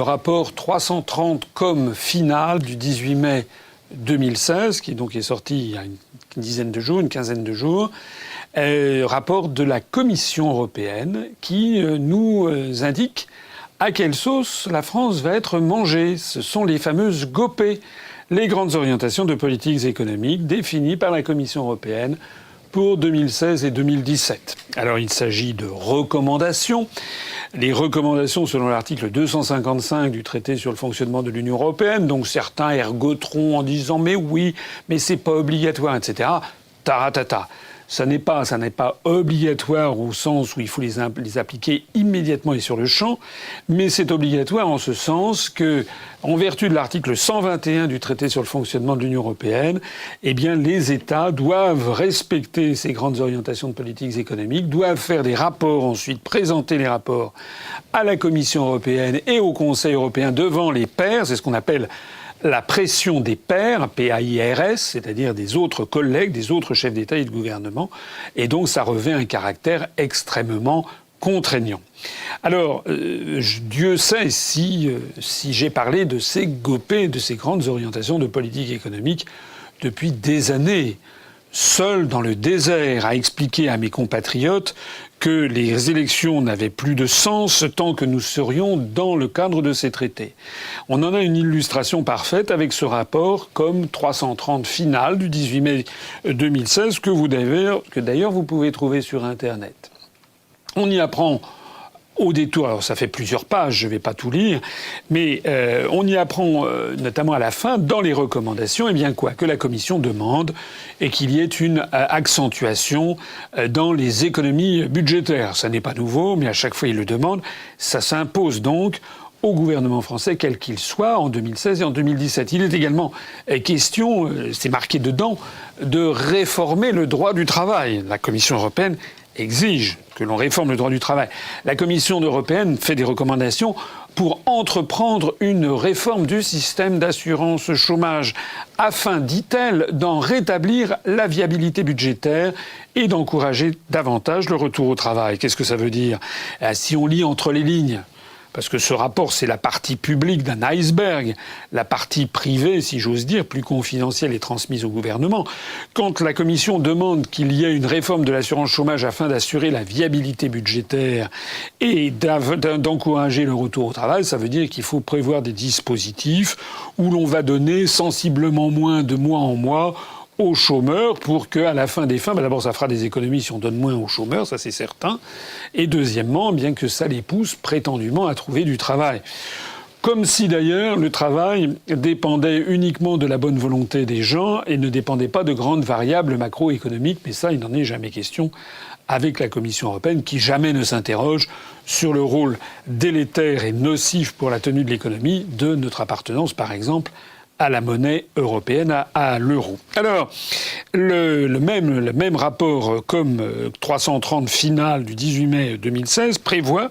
Le rapport 330 comme final du 18 mai 2016, qui donc est sorti il y a une dizaine de jours, une quinzaine de jours, rapport de la Commission européenne qui nous indique à quelle sauce la France va être mangée. Ce sont les fameuses GOPE, les grandes orientations de politiques économiques définies par la Commission européenne pour 2016 et 2017. Alors il s'agit de recommandations. Les recommandations selon l'article 255 du traité sur le fonctionnement de l'Union européenne, donc certains ergoteront en disant mais oui, mais c'est pas obligatoire, etc. Taratata. Ça n'est pas obligatoire au sens où il faut les appliquer immédiatement et sur le champ, mais c'est obligatoire en ce sens que, en vertu de l'article 121 du traité sur le fonctionnement de l'Union européenne, eh bien, les États doivent respecter ces grandes orientations de politiques économiques, doivent faire des rapports ensuite, présenter les rapports à la Commission européenne et au Conseil européen devant les pairs, c'est ce qu'on appelle la pression des pairs, PAIRS, c'est-à-dire des autres collègues, des autres chefs d'État et de gouvernement, et donc ça revêt un caractère extrêmement contraignant. Alors, Dieu sait si j'ai parlé de ces GOPE, de ces grandes orientations de politique économique depuis des années, seul dans le désert à expliquer à mes compatriotes que les élections n'avaient plus de sens tant que nous serions dans le cadre de ces traités. On en a une illustration parfaite avec ce rapport comme 330 final du 18 mai 2016 que d'ailleurs vous pouvez trouver sur Internet. On y apprend au détour, alors ça fait plusieurs pages, je ne vais pas tout lire, mais on y apprend notamment à la fin, dans les recommandations, eh bien quoi, que la Commission demande et qu'il y ait une accentuation dans les économies budgétaires. Ça n'est pas nouveau, mais à chaque fois il le demande. Ça s'impose donc au gouvernement français, quel qu'il soit, en 2016 et en 2017. Il est également question, c'est marqué dedans, de réformer le droit du travail. La Commission européenne exige que l'on réforme le droit du travail. La Commission européenne fait des recommandations pour entreprendre une réforme du système d'assurance chômage afin, dit-elle, d'en rétablir la viabilité budgétaire et d'encourager davantage le retour au travail. Qu'est-ce que ça veut dire ? Si on lit entre les lignes, parce que ce rapport, c'est la partie publique d'un iceberg. La partie privée, si j'ose dire, plus confidentielle et transmise au gouvernement. Quand la Commission demande qu'il y ait une réforme de l'assurance chômage afin d'assurer la viabilité budgétaire et d'encourager le retour au travail, ça veut dire qu'il faut prévoir des dispositifs où l'on va donner sensiblement moins de mois en mois aux chômeurs pour qu'à la fin des fins, d'abord ça fera des économies si on donne moins aux chômeurs, ça c'est certain, et deuxièmement, bien que ça les pousse prétendument à trouver du travail. Comme si d'ailleurs le travail dépendait uniquement de la bonne volonté des gens et ne dépendait pas de grandes variables macroéconomiques, mais ça il n'en est jamais question avec la Commission européenne qui jamais ne s'interroge sur le rôle délétère et nocif pour la tenue de l'économie de notre appartenance par exemple à la monnaie européenne, à l'euro. Alors, le même rapport comme 330 final du 18 mai 2016 prévoit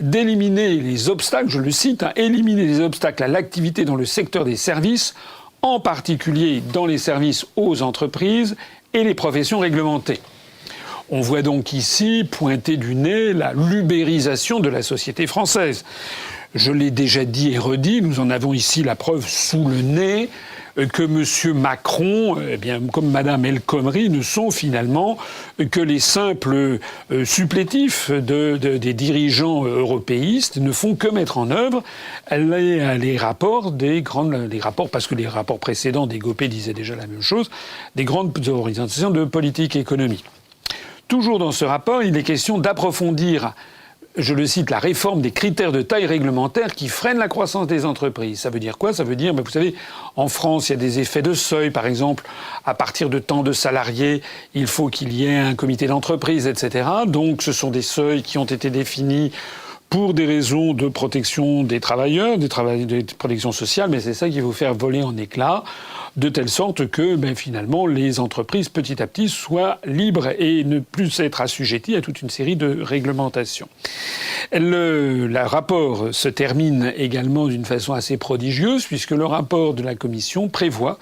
d'éliminer les obstacles, je le cite, éliminer les obstacles à l'activité dans le secteur des services, en particulier dans les services aux entreprises et les professions réglementées. On voit donc ici pointer du nez la l'ubérisation de la société française. Je l'ai déjà dit et redit, nous en avons ici la preuve sous le nez que M. Macron, eh bien, comme Mme El Khomri, ne sont finalement que les simples supplétifs des dirigeants européistes, ne font que mettre en œuvre les rapports parce que les rapports précédents des GOPE disaient déjà la même chose, des grandes orientations de politique économique. Toujours dans ce rapport, il est question d'approfondir, je le cite, la réforme des critères de taille réglementaire qui freinent la croissance des entreprises. Ça veut dire quoi ? Ça veut dire, vous savez, en France, il y a des effets de seuil. Par exemple, à partir de tant de salariés, il faut qu'il y ait un comité d'entreprise, etc. Donc, ce sont des seuils qui ont été définis pour des raisons de protection des travailleurs, de protection sociale, mais c'est ça qui va vous faire voler en éclats, de telle sorte que, finalement, les entreprises, petit à petit, soient libres et ne plus être assujetties à toute une série de réglementations. Le rapport se termine également d'une façon assez prodigieuse, puisque le rapport de la Commission prévoit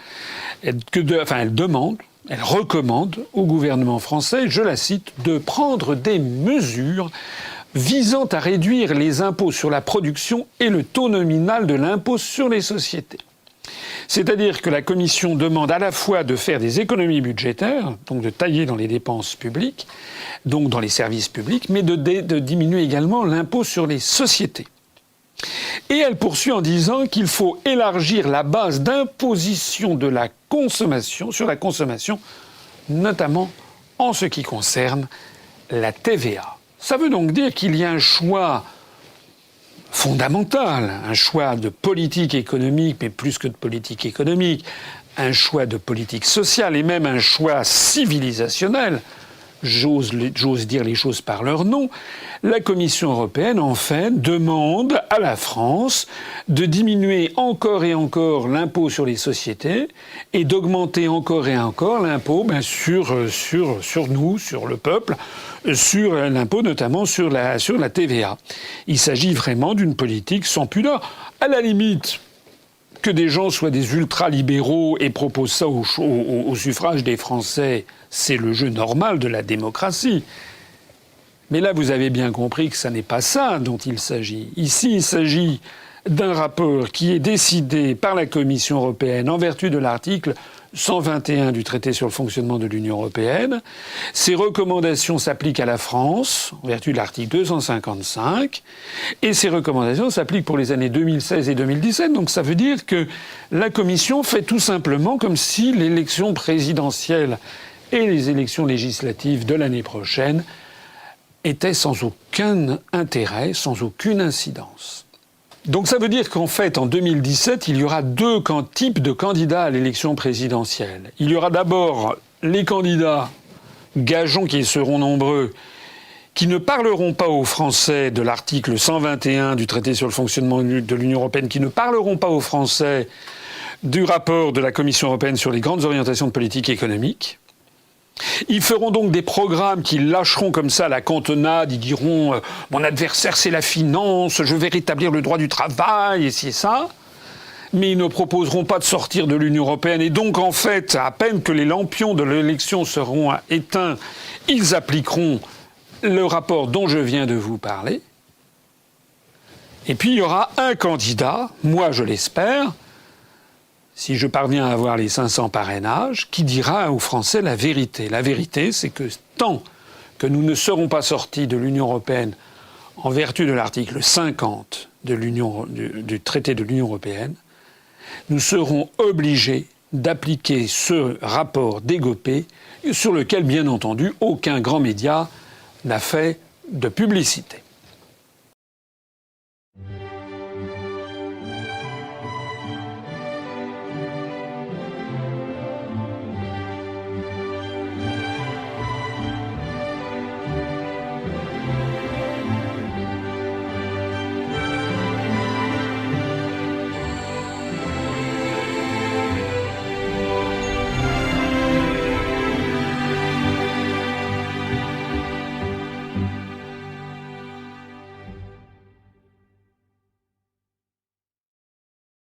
elle recommande au gouvernement français, je la cite, de prendre des mesures visant à réduire les impôts sur la production et le taux nominal de l'impôt sur les sociétés. C'est-à-dire que la Commission demande à la fois de faire des économies budgétaires, donc de tailler dans les dépenses publiques, donc dans les services publics, mais de diminuer également l'impôt sur les sociétés. Et elle poursuit en disant qu'il faut élargir la base d'imposition de la consommation, sur la consommation, notamment en ce qui concerne la TVA. Ça veut donc dire qu'il y a un choix fondamental, un choix de politique économique, mais plus que de politique économique, un choix de politique sociale et même un choix civilisationnel. J'ose dire les choses par leur nom. La Commission européenne, en fait, demande à la France de diminuer encore et encore l'impôt sur les sociétés et d'augmenter encore et encore l'impôt sur nous, sur le peuple, sur l'impôt notamment sur la TVA. Il s'agit vraiment d'une politique sans pudeur. À la limite, que des gens soient des ultralibéraux et proposent ça au suffrage des Français, c'est le jeu normal de la démocratie. Mais là, vous avez bien compris que ça n'est pas ça dont il s'agit. Ici, il s'agit d'un rapport qui est décidé par la Commission européenne en vertu de l'article 121 du traité sur le fonctionnement de l'Union européenne. Ces recommandations s'appliquent à la France, en vertu de l'article 255, et ces recommandations s'appliquent pour les années 2016 et 2017. Donc ça veut dire que la Commission fait tout simplement comme si l'élection présidentielle et les élections législatives de l'année prochaine étaient sans aucun intérêt, sans aucune incidence. Donc ça veut dire qu'en fait, en 2017, il y aura deux types de candidats à l'élection présidentielle. Il y aura d'abord les candidats, gageons qu'ils seront nombreux, qui ne parleront pas aux Français de l'article 121 du traité sur le fonctionnement de l'Union européenne, qui ne parleront pas aux Français du rapport de la Commission européenne sur les grandes orientations de politique économique. Ils feront donc des programmes qu'ils lâcheront comme ça à la cantonade. Ils diront mon adversaire c'est la finance, je vais rétablir le droit du travail et c'est ça. Mais ils ne proposeront pas de sortir de l'Union européenne. Et donc en fait, à peine que les lampions de l'élection seront éteints, ils appliqueront le rapport dont je viens de vous parler. Et puis il y aura un candidat, moi je l'espère, si je parviens à avoir les 500 parrainages, qui dira aux Français la vérité. La vérité, c'est que tant que nous ne serons pas sortis de l'Union européenne en vertu de l'article 50 du traité de l'Union européenne, nous serons obligés d'appliquer ce rapport d'Égopé, sur lequel, bien entendu, aucun grand média n'a fait de publicité.